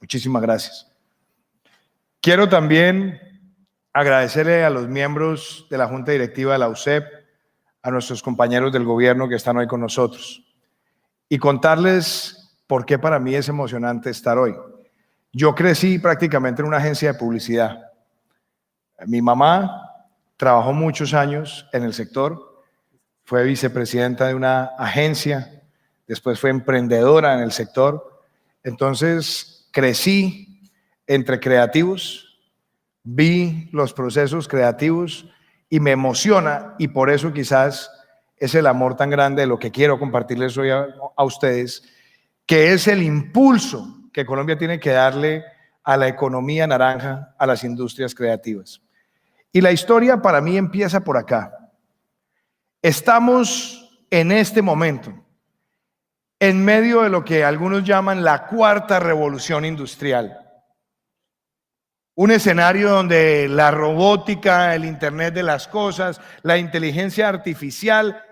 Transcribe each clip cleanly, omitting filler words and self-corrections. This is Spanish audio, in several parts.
Muchísimas gracias. Quiero también agradecerle a los miembros de la Junta Directiva de la UCEP, a nuestros compañeros del gobierno que están hoy con nosotros y contarles por qué para mí es emocionante estar hoy. Yo crecí prácticamente en una agencia de publicidad. Mi mamá trabajó muchos años en el sector, fue vicepresidenta de una agencia, después fue emprendedora en el sector. Entonces crecí entre creativos, vi los procesos creativos y me emociona, y por eso quizás es el amor tan grande de lo que quiero compartirles hoy a ustedes, que es el impulso que Colombia tiene que darle a la economía naranja, a las industrias creativas. Y la historia para mí empieza por acá. Estamos en este momento en medio de lo que algunos llaman la cuarta revolución industrial. Un escenario donde la robótica, el Internet de las cosas, la inteligencia artificial,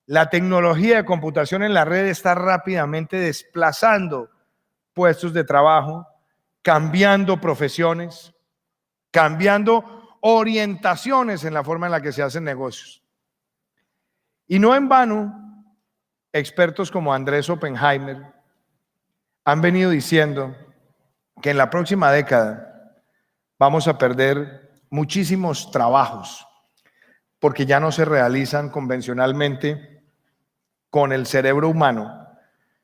la tecnología de computación en la red está rápidamente desplazando puestos de trabajo, cambiando profesiones, cambiando orientaciones en la forma en la que se hacen negocios. Y no en vano, expertos como Andrés Oppenheimer han venido diciendo que en la próxima década vamos a perder muchísimos trabajos porque ya no se realizan convencionalmente con el cerebro humano,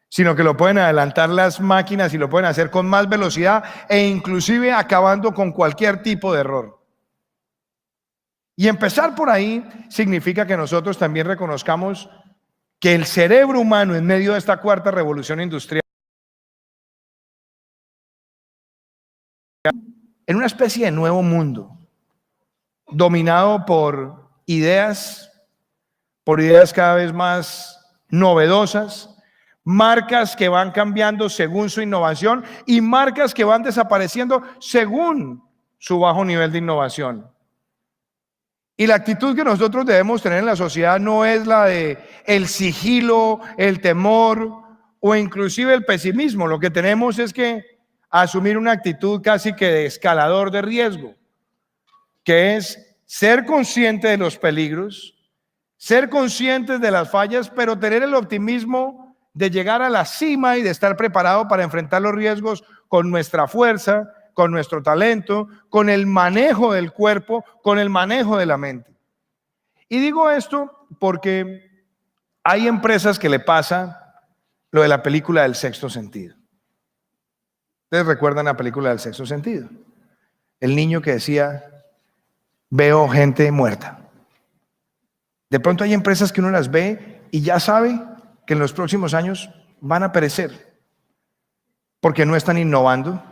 sino que lo pueden adelantar las máquinas y lo pueden hacer con más velocidad e inclusive acabando con cualquier tipo de error. Y empezar por ahí significa que nosotros también reconozcamos que el cerebro humano en medio de esta cuarta revolución industrial, en una especie de nuevo mundo, dominado por ideas cada vez más novedosas, marcas que van cambiando según su innovación y marcas que van desapareciendo según su bajo nivel de innovación. Y la actitud que nosotros debemos tener en la sociedad no es la de el sigilo, el temor o inclusive el pesimismo. Lo que tenemos es que asumir una actitud casi que de escalador de riesgo, que es ser consciente de los peligros, ser conscientes de las fallas, pero tener el optimismo de llegar a la cima y de estar preparado para enfrentar los riesgos con nuestra fuerza, con nuestro talento, con el manejo del cuerpo, con el manejo de la mente. Y digo esto porque hay empresas que le pasa lo de la película del sexto sentido. ¿Ustedes recuerdan la película del sexto sentido? El niño que decía, veo gente muerta. De pronto hay empresas que uno las ve y ya sabe que en los próximos años van a perecer porque no están innovando,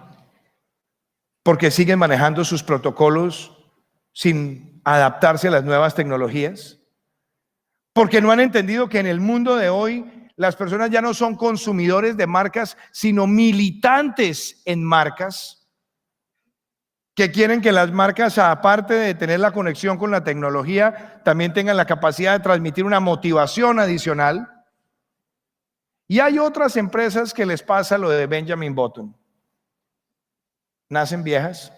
porque siguen manejando sus protocolos sin adaptarse a las nuevas tecnologías, porque no han entendido que en el mundo de hoy las personas ya no son consumidores de marcas, sino militantes en marcas, que quieren que las marcas, aparte de tener la conexión con la tecnología, también tengan la capacidad de transmitir una motivación adicional. Y hay otras empresas que les pasa lo de Benjamin Button. Nacen viejas.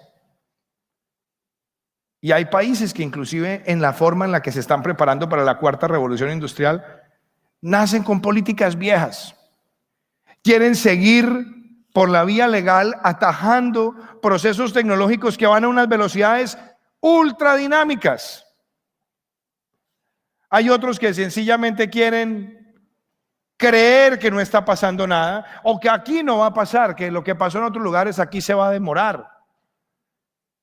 Y hay países que inclusive en la forma en la que se están preparando para la cuarta revolución industrial, nacen con políticas viejas. Quieren seguir por la vía legal atajando procesos tecnológicos que van a unas velocidades ultradinámicas. Hay otros que sencillamente quieren creer que no está pasando nada o que aquí no va a pasar, que lo que pasó en otros lugares aquí se va a demorar.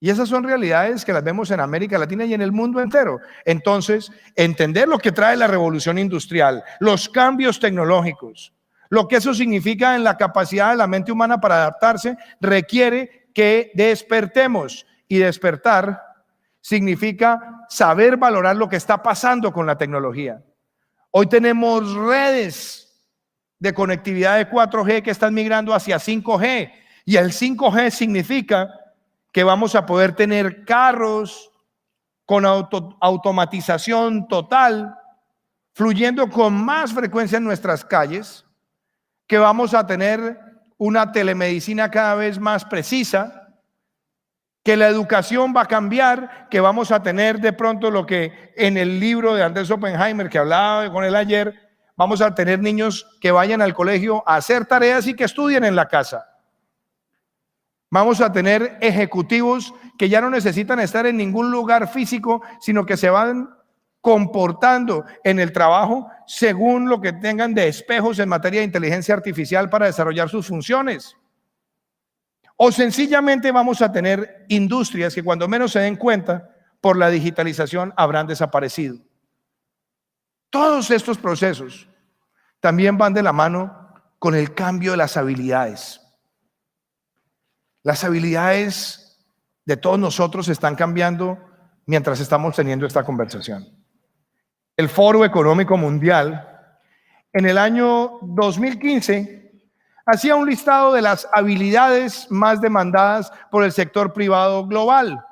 Y esas son realidades que las vemos en América Latina y en el mundo entero. Entonces, entender lo que trae la revolución industrial, los cambios tecnológicos, lo que eso significa en la capacidad de la mente humana para adaptarse, requiere que despertemos. Y despertar significa saber valorar lo que está pasando con la tecnología. Hoy tenemos redes de conectividad de 4G que están migrando hacia 5G. Y el 5G significa que vamos a poder tener carros con automatización total, fluyendo con más frecuencia en nuestras calles, que vamos a tener una telemedicina cada vez más precisa, que la educación va a cambiar, que vamos a tener de pronto lo que en el libro de Andrés Oppenheimer, que hablaba con él ayer, vamos a tener niños que vayan al colegio a hacer tareas y que estudien en la casa. Vamos a tener ejecutivos que ya no necesitan estar en ningún lugar físico, sino que se van comportando en el trabajo según lo que tengan de espejos en materia de inteligencia artificial para desarrollar sus funciones. O sencillamente vamos a tener industrias que cuando menos se den cuenta por la digitalización habrán desaparecido. Todos estos procesos también van de la mano con el cambio de las habilidades. Las habilidades de todos nosotros están cambiando mientras estamos teniendo esta conversación. El Foro Económico Mundial en el año 2015 hacía un listado de las habilidades más demandadas por el sector privado global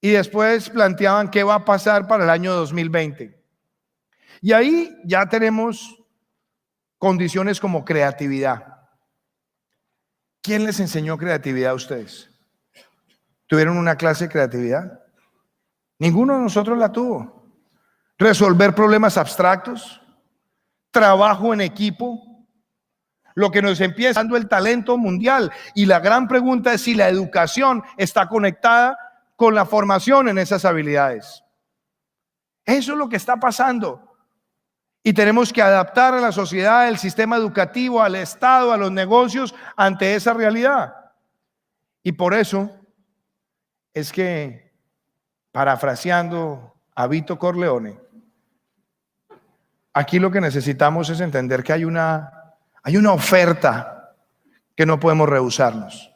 y después planteaban qué va a pasar para el año 2020. Y ahí ya tenemos condiciones como creatividad. ¿Quién les enseñó creatividad a ustedes? ¿Tuvieron una clase de creatividad? Ninguno de nosotros la tuvo. Resolver problemas abstractos, trabajo en equipo, lo que nos empieza dando el talento mundial. Y la gran pregunta es si la educación está conectada con la formación en esas habilidades. Eso es lo que está pasando. Y tenemos que adaptar a la sociedad, el sistema educativo, al Estado, a los negocios ante esa realidad. Y por eso es que, parafraseando a Vito Corleone, aquí lo que necesitamos es entender que hay una oferta que no podemos rehusarnos.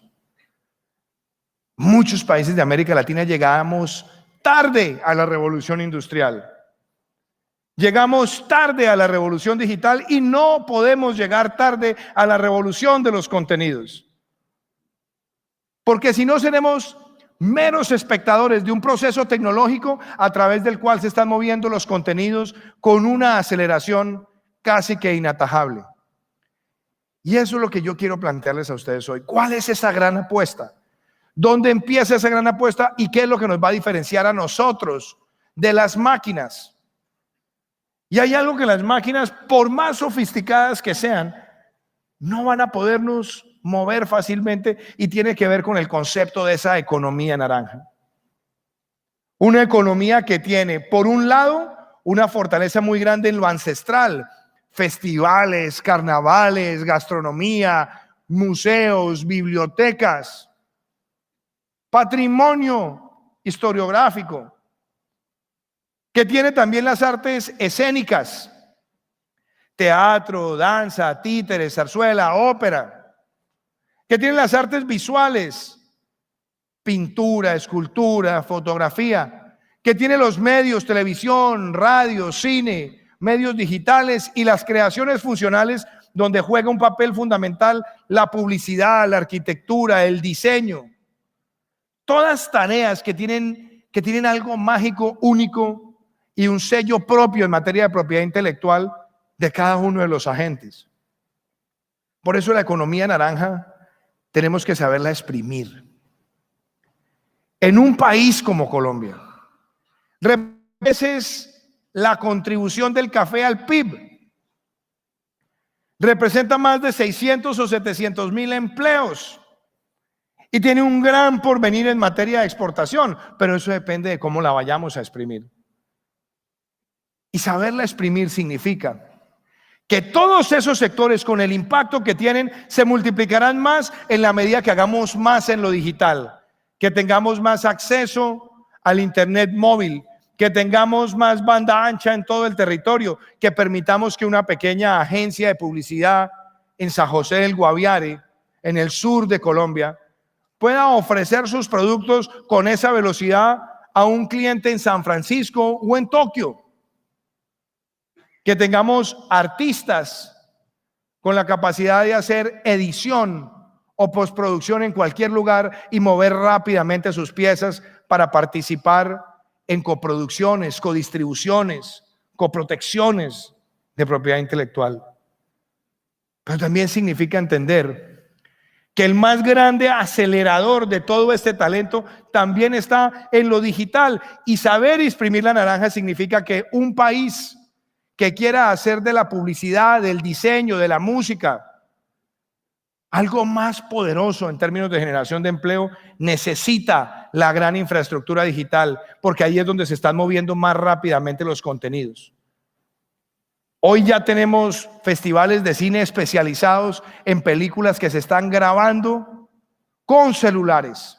Muchos países de América Latina llegamos tarde a la revolución industrial. Llegamos tarde a la revolución digital y no podemos llegar tarde a la revolución de los contenidos. Porque si no seremos meros espectadores de un proceso tecnológico a través del cual se están moviendo los contenidos con una aceleración casi que inatajable. Y eso es lo que yo quiero plantearles a ustedes hoy. ¿Cuál es esa gran apuesta? ¿Dónde empieza esa gran apuesta y qué es lo que nos va a diferenciar a nosotros de las máquinas? Y hay algo que las máquinas, por más sofisticadas que sean, no van a podernos mover fácilmente y tiene que ver con el concepto de esa economía naranja. Una economía que tiene, por un lado, una fortaleza muy grande en lo ancestral, festivales, carnavales, gastronomía, museos, bibliotecas, patrimonio historiográfico, que tiene también las artes escénicas, teatro, danza, títeres, zarzuela, ópera, que tiene las artes visuales, pintura, escultura, fotografía, que tiene los medios, televisión, radio, cine, medios digitales y las creaciones funcionales donde juega un papel fundamental la publicidad, la arquitectura, el diseño. Todas tareas que tienen algo mágico, único y un sello propio en materia de propiedad intelectual de cada uno de los agentes. Por eso la economía naranja tenemos que saberla exprimir. En un país como Colombia, veces la contribución del café al PIB representa más de 600 o 700 mil empleos y tiene un gran porvenir en materia de exportación, pero eso depende de cómo la vayamos a exprimir. Y saberla exprimir significa que todos esos sectores con el impacto que tienen se multiplicarán más en la medida que hagamos más en lo digital, que tengamos más acceso al internet móvil, que tengamos más banda ancha en todo el territorio, que permitamos que una pequeña agencia de publicidad en San José del Guaviare, en el sur de Colombia, pueda ofrecer sus productos con esa velocidad a un cliente en San Francisco o en Tokio. Que tengamos artistas con la capacidad de hacer edición o postproducción en cualquier lugar y mover rápidamente sus piezas para participar en coproducciones, codistribuciones, coprotecciones de propiedad intelectual. Pero también significa entender que el más grande acelerador de todo este talento también está en lo digital. Y saber exprimir la naranja significa que un país que quiera hacer de la publicidad, del diseño, de la música, algo más poderoso en términos de generación de empleo, necesita la gran infraestructura digital, porque ahí es donde se están moviendo más rápidamente los contenidos. Hoy ya tenemos festivales de cine especializados en películas que se están grabando con celulares.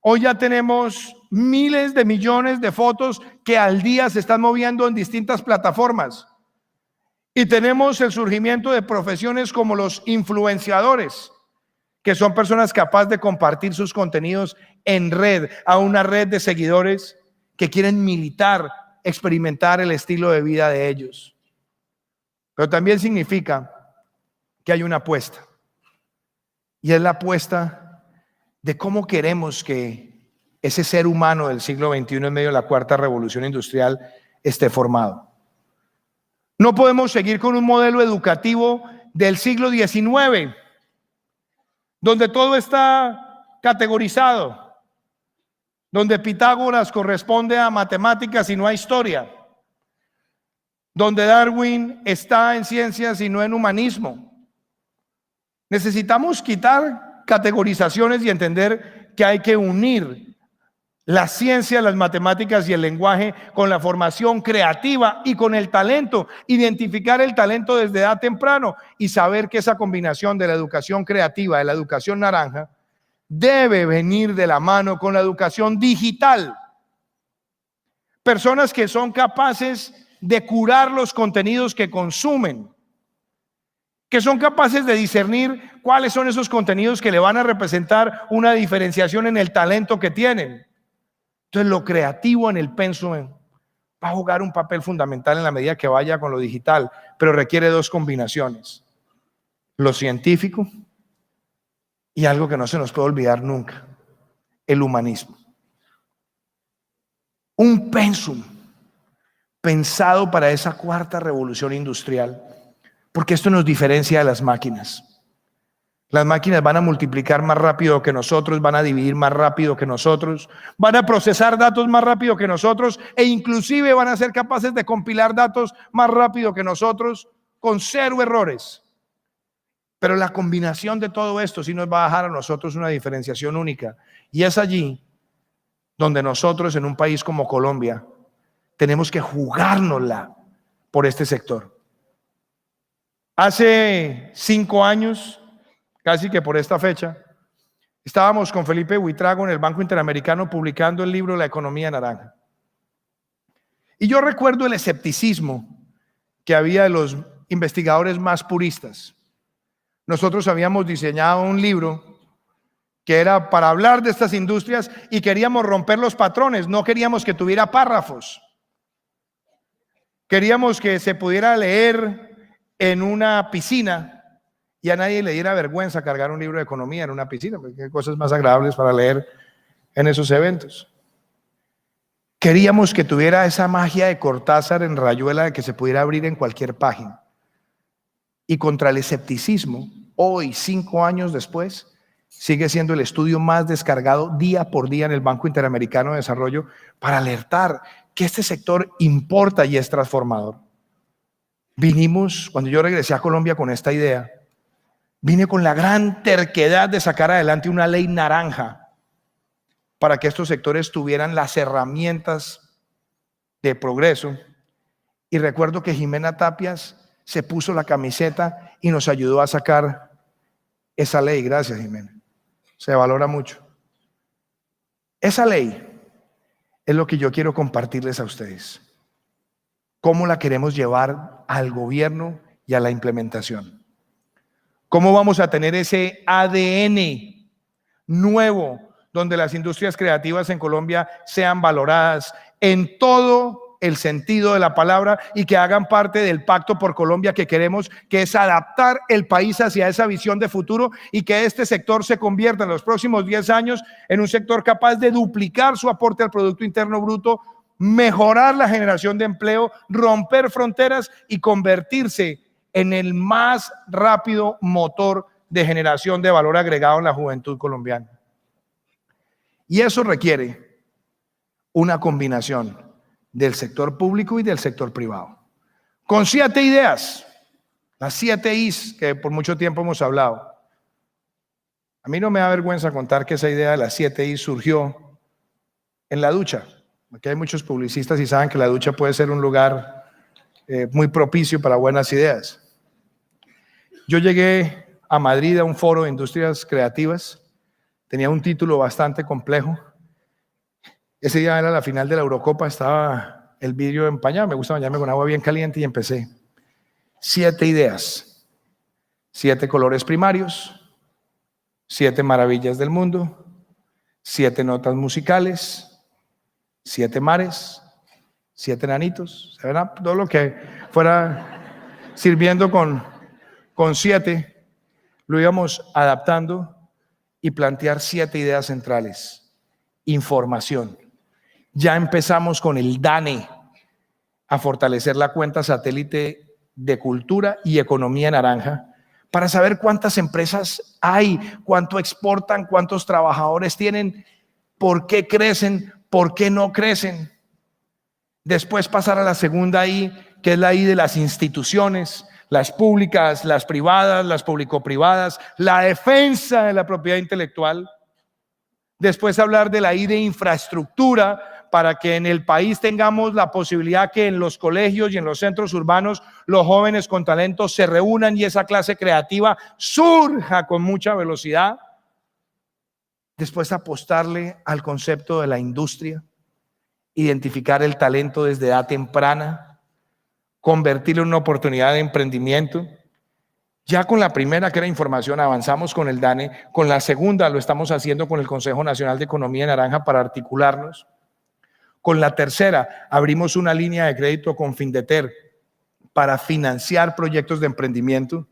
Hoy ya tenemos miles de millones de fotos que al día se están moviendo en distintas plataformas. Y tenemos el surgimiento de profesiones como los influenciadores, que son personas capaces de compartir sus contenidos en red, a una red de seguidores que quieren experimentar el estilo de vida de ellos. Pero también significa que hay una apuesta, y es la apuesta de cómo queremos que ese ser humano del siglo XXI en medio de la cuarta revolución industrial esté formado. No podemos seguir con un modelo educativo del siglo XIX, donde todo está categorizado, donde Pitágoras corresponde a matemáticas y no a historia, donde Darwin está en ciencias y no en humanismo. Necesitamos quitar categorizaciones y entender que hay que unir la ciencia, las matemáticas y el lenguaje con la formación creativa y con el talento, identificar el talento desde edad temprano y saber que esa combinación de la educación creativa, de la educación naranja, debe venir de la mano con la educación digital. Personas que son capaces de curar los contenidos que consumen, que son capaces de discernir cuáles son esos contenidos que le van a representar una diferenciación en el talento que tienen. Entonces, lo creativo en el pensum va a jugar un papel fundamental en la medida que vaya con lo digital, pero requiere dos combinaciones: lo científico y algo que no se nos puede olvidar nunca, el humanismo. Un pensum pensado para esa cuarta revolución industrial, porque esto nos diferencia de las máquinas. Las máquinas van a multiplicar más rápido que nosotros, van a dividir más rápido que nosotros, van a procesar datos más rápido que nosotros e inclusive van a ser capaces de compilar datos más rápido que nosotros con 0 errores. Pero la combinación de todo esto sí nos va a dejar a nosotros una diferenciación única, y es allí donde nosotros en un país como Colombia tenemos que jugárnosla por este sector. Hace 5 años, casi que por esta fecha, estábamos con Felipe Buitrago en el Banco Interamericano publicando el libro La Economía Naranja. Y yo recuerdo el escepticismo que había de los investigadores más puristas. Nosotros habíamos diseñado un libro que era para hablar de estas industrias y queríamos romper los patrones, no queríamos que tuviera párrafos. Queríamos que se pudiera leer en una piscina y a nadie le diera vergüenza cargar un libro de economía en una piscina, porque hay cosas más agradables para leer en esos eventos. Queríamos que tuviera esa magia de Cortázar en Rayuela, de que se pudiera abrir en cualquier página. Y contra el escepticismo, hoy, 5 años después, sigue siendo el estudio más descargado día por día en el Banco Interamericano de Desarrollo, para alertar que este sector importa y es transformador. Vinimos, cuando yo regresé a Colombia con esta idea, vine con la gran terquedad de sacar adelante una ley naranja para que estos sectores tuvieran las herramientas de progreso. Y recuerdo que Jimena Tapias se puso la camiseta y nos ayudó a sacar esa ley. Gracias, Jimena. Se valora mucho. Esa ley es lo que yo quiero compartirles a ustedes. ¿Cómo la queremos llevar al gobierno y a la implementación? ¿Cómo vamos a tener ese ADN nuevo donde las industrias creativas en Colombia sean valoradas en todo el sentido de la palabra y que hagan parte del Pacto por Colombia que queremos, que es adaptar el país hacia esa visión de futuro y que este sector se convierta en los próximos 10 años en un sector capaz de duplicar su aporte al Producto Interno Bruto, mejorar la generación de empleo, romper fronteras y convertirse en el más rápido motor de generación de valor agregado en la juventud colombiana. Y eso requiere una combinación del sector público y del sector privado. Con 7 ideas, las 7 Is que por mucho tiempo hemos hablado. A mí no me da vergüenza contar que esa idea de las 7 Is surgió en la ducha. Aquí hay muchos publicistas y saben que la ducha puede ser un lugar muy propicio para buenas ideas. Yo llegué a Madrid a un foro de industrias creativas. Tenía un título bastante complejo. Ese día era la final de la Eurocopa, estaba el vidrio empañado. Me gusta bañarme con agua bien caliente y empecé. 7 ideas, 7 colores primarios, 7 maravillas del mundo, 7 notas musicales, 7 mares, 7 enanitos. Todo lo que fuera sirviendo con 7, lo íbamos adaptando y plantear 7 ideas centrales. Información. Ya empezamos con el DANE a fortalecer la cuenta satélite de cultura y economía naranja para saber cuántas empresas hay, cuánto exportan, cuántos trabajadores tienen, por qué crecen, por qué no crecen. Después pasar a la segunda I, que es la I de las instituciones, las públicas, las privadas, las público-privadas, la defensa de la propiedad intelectual. Después hablar de la I de infraestructura, para que en el país tengamos la posibilidad que en los colegios y en los centros urbanos los jóvenes con talento se reúnan y esa clase creativa surja con mucha velocidad. Después apostarle al concepto de la industria, identificar el talento desde edad temprana, convertirlo en una oportunidad de emprendimiento. Ya con la primera, que era información, avanzamos con el DANE. Con la segunda lo estamos haciendo con el Consejo Nacional de Economía Naranja para articularnos. Con la tercera, abrimos una línea de crédito con Findeter para financiar proyectos de emprendimiento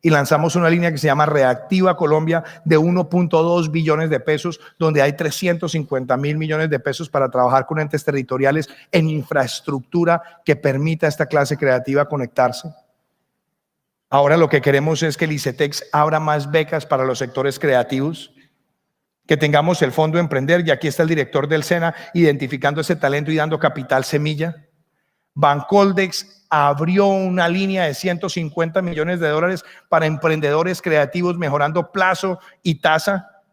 y lanzamos una línea que se llama Reactiva Colombia de 1.2 billones de pesos, donde hay 350.000 millones de pesos para trabajar con entes territoriales en infraestructura que permita a esta clase creativa conectarse. Ahora lo que queremos es que el ICETEX abra más becas para los sectores creativos, que tengamos el Fondo Emprender, y aquí está el director del SENA identificando ese talento y dando capital semilla. Bancoldex abrió una línea de 150 millones de dólares para emprendedores creativos, mejorando plazo y tasa.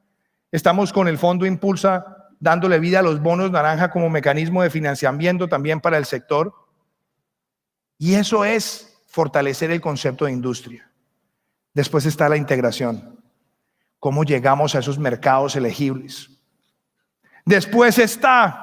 Estamos con el Fondo Impulsa dándole vida a los bonos naranja como mecanismo de financiamiento también para el sector. Y eso es fortalecer el concepto de industria. Después está la integración. ¿Cómo llegamos a esos mercados elegibles? Después está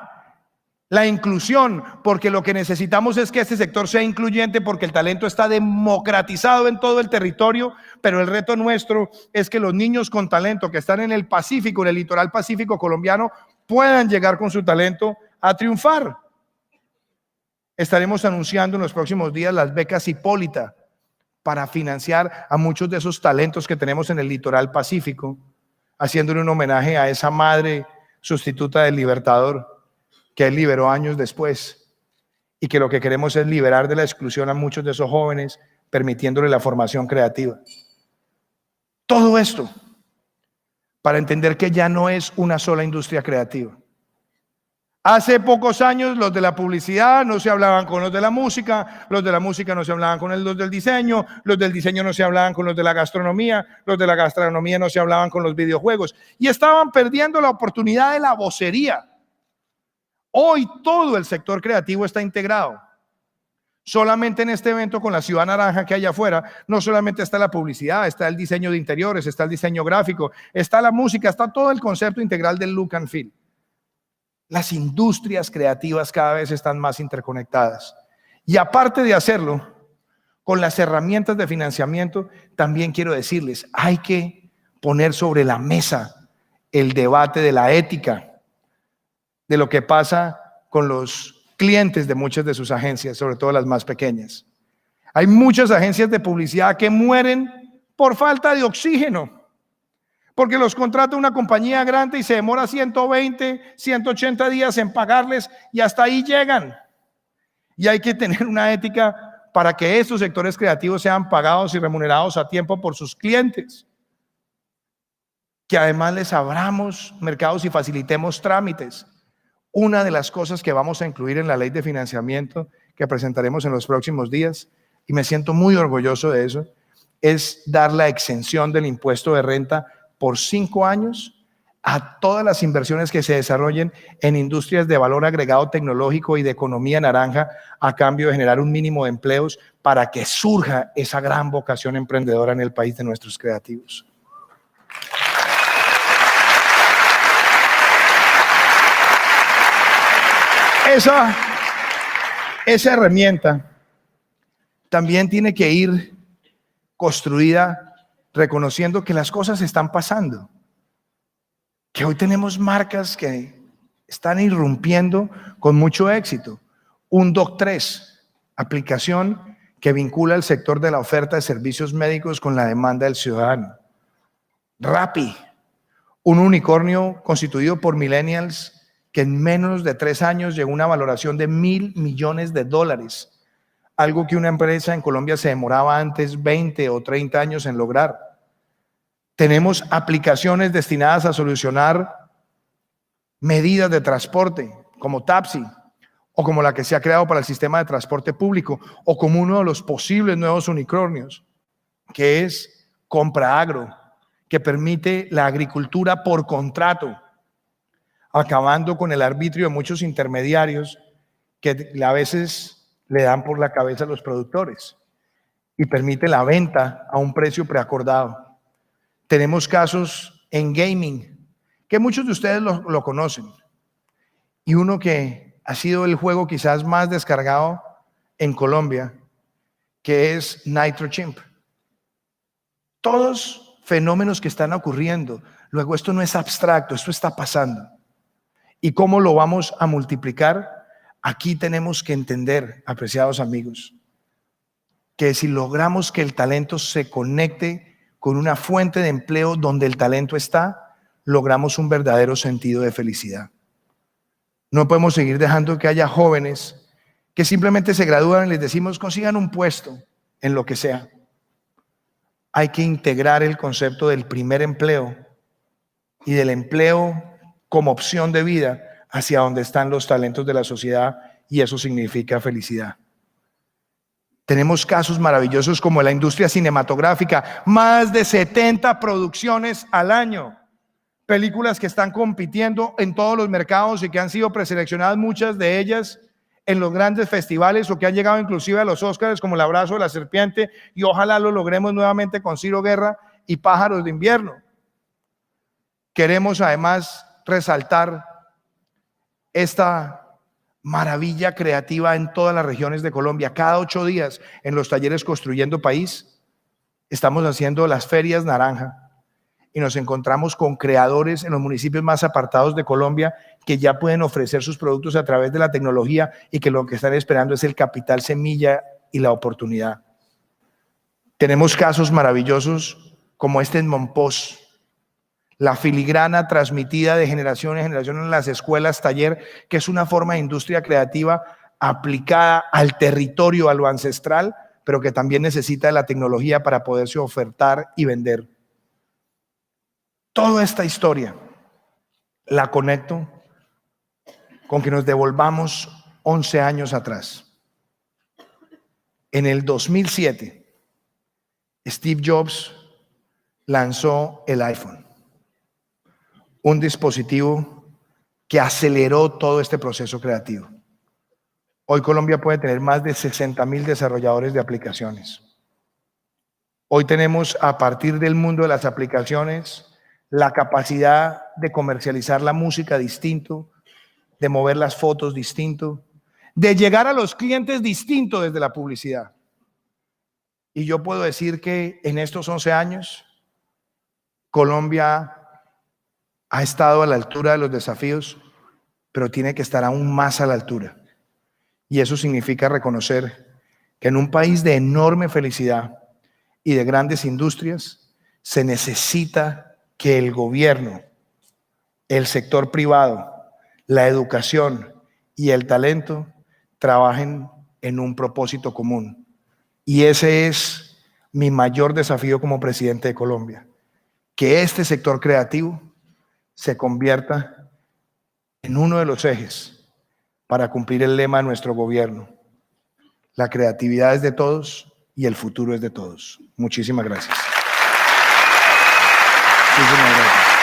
la inclusión, porque lo que necesitamos es que este sector sea incluyente, porque el talento está democratizado en todo el territorio, pero el reto nuestro es que los niños con talento que están en el Pacífico, en el litoral pacífico colombiano, puedan llegar con su talento a triunfar. Estaremos anunciando en los próximos días las becas Hipólita para financiar a muchos de esos talentos que tenemos en el litoral pacífico, haciéndole un homenaje a esa madre sustituta del Libertador, que él liberó años después, y que lo que queremos es liberar de la exclusión a muchos de esos jóvenes, permitiéndole la formación creativa. Todo esto para entender que ya no es una sola industria creativa. Hace pocos años los de la publicidad no se hablaban con los de la música no se hablaban con los del diseño no se hablaban con los de la gastronomía no se hablaban con los videojuegos, y estaban perdiendo la oportunidad de la vocería. Hoy todo el sector creativo está integrado. Solamente en este evento con la Ciudad Naranja que hay afuera, no solamente está la publicidad, está el diseño de interiores, está el diseño gráfico, está la música, está todo el concepto integral del look and feel. Las industrias creativas cada vez están más interconectadas. Y aparte de hacerlo, con las herramientas de financiamiento, también quiero decirles, hay que poner sobre la mesa el debate de la ética, de lo que pasa con los clientes de muchas de sus agencias, sobre todo las más pequeñas. Hay muchas agencias de publicidad que mueren por falta de oxígeno, porque los contrata una compañía grande y se demora 120, 180 días en pagarles y hasta ahí llegan. Y hay que tener una ética para que estos sectores creativos sean pagados y remunerados a tiempo por sus clientes. Que además les abramos mercados y facilitemos trámites. Una de las cosas que vamos a incluir en la ley de financiamiento que presentaremos en los próximos días, y me siento muy orgulloso de eso, es dar la exención del impuesto de renta por 5 años a todas las inversiones que se desarrollen en industrias de valor agregado tecnológico y de economía naranja, a cambio de generar un mínimo de empleos para que surja esa gran vocación emprendedora en el país de nuestros creativos. Esa herramienta también tiene que ir construida reconociendo que las cosas están pasando, que hoy tenemos marcas que están irrumpiendo con mucho éxito. Un Doc3, aplicación que vincula el sector de la oferta de servicios médicos con la demanda del ciudadano. Rappi, un unicornio constituido por millennials que en menos de 3 años llegó a una valoración de $1.000 millones, algo que una empresa en Colombia se demoraba antes 20 o 30 años en lograr. Tenemos aplicaciones destinadas a solucionar medidas de transporte, como Tapsi, o como la que se ha creado para el sistema de transporte público, o como uno de los posibles nuevos unicornios, que es CompraAgro, que permite la agricultura por contrato, acabando con el arbitrio de muchos intermediarios que a veces le dan por la cabeza a los productores, y permite la venta a un precio preacordado. Tenemos casos en gaming, que muchos de ustedes lo conocen, y uno que ha sido el juego quizás más descargado en Colombia, que es NitroChimp. Todos fenómenos que están ocurriendo. Luego, esto no es abstracto, esto está pasando. ¿Y cómo lo vamos a multiplicar? Aquí tenemos que entender, apreciados amigos, que si logramos que el talento se conecte con una fuente de empleo donde el talento está, logramos un verdadero sentido de felicidad. No podemos seguir dejando que haya jóvenes que simplemente se gradúan y les decimos consigan un puesto en lo que sea. Hay que integrar el concepto del primer empleo y del empleo como opción de vida hacia donde están los talentos de la sociedad, y eso significa felicidad. Tenemos casos maravillosos como la industria cinematográfica, más de 70 producciones al año, películas que están compitiendo en todos los mercados y que han sido preseleccionadas, muchas de ellas en los grandes festivales, o que han llegado inclusive a los Óscars, como El abrazo de la serpiente, y ojalá lo logremos nuevamente con Ciro Guerra y Pájaros de invierno. Queremos además resaltar esta maravilla creativa en todas las regiones de Colombia. Cada 8 días en los talleres Construyendo País estamos haciendo las ferias naranja y nos encontramos con creadores en los municipios más apartados de Colombia que ya pueden ofrecer sus productos a través de la tecnología, y que lo que están esperando es el capital semilla y la oportunidad. Tenemos casos maravillosos como este en Monpós, la filigrana transmitida de generación en generación en las escuelas taller, que es una forma de industria creativa aplicada al territorio, a lo ancestral, pero que también necesita de la tecnología para poderse ofertar y vender. Toda esta historia la conecto con que nos devolvamos 11 años atrás. En el 2007, Steve Jobs lanzó el iPhone, un dispositivo que aceleró todo este proceso creativo. Hoy Colombia puede tener más de 60,000 desarrolladores de aplicaciones. Hoy tenemos, a partir del mundo de las aplicaciones, la capacidad de comercializar la música distinto, de mover las fotos distinto, de llegar a los clientes distinto desde la publicidad. Y yo puedo decir que en estos 11 años, Colombia ha estado a la altura de los desafíos, pero tiene que estar aún más a la altura. Y eso significa reconocer que en un país de enorme felicidad y de grandes industrias, se necesita que el gobierno, el sector privado, la educación y el talento trabajen en un propósito común, Y ese es mi mayor desafío como presidente de Colombia, que este sector creativo se convierta en uno de los ejes para cumplir el lema de nuestro gobierno. La creatividad es de todos y el futuro es de todos. Muchísimas gracias. Muchísimas gracias.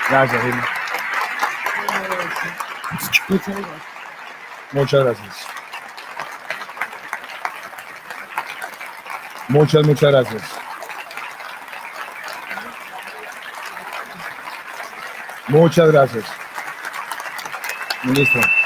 Gracias, Gil. Muchas gracias. Muchas gracias. Muchas gracias. Ministro.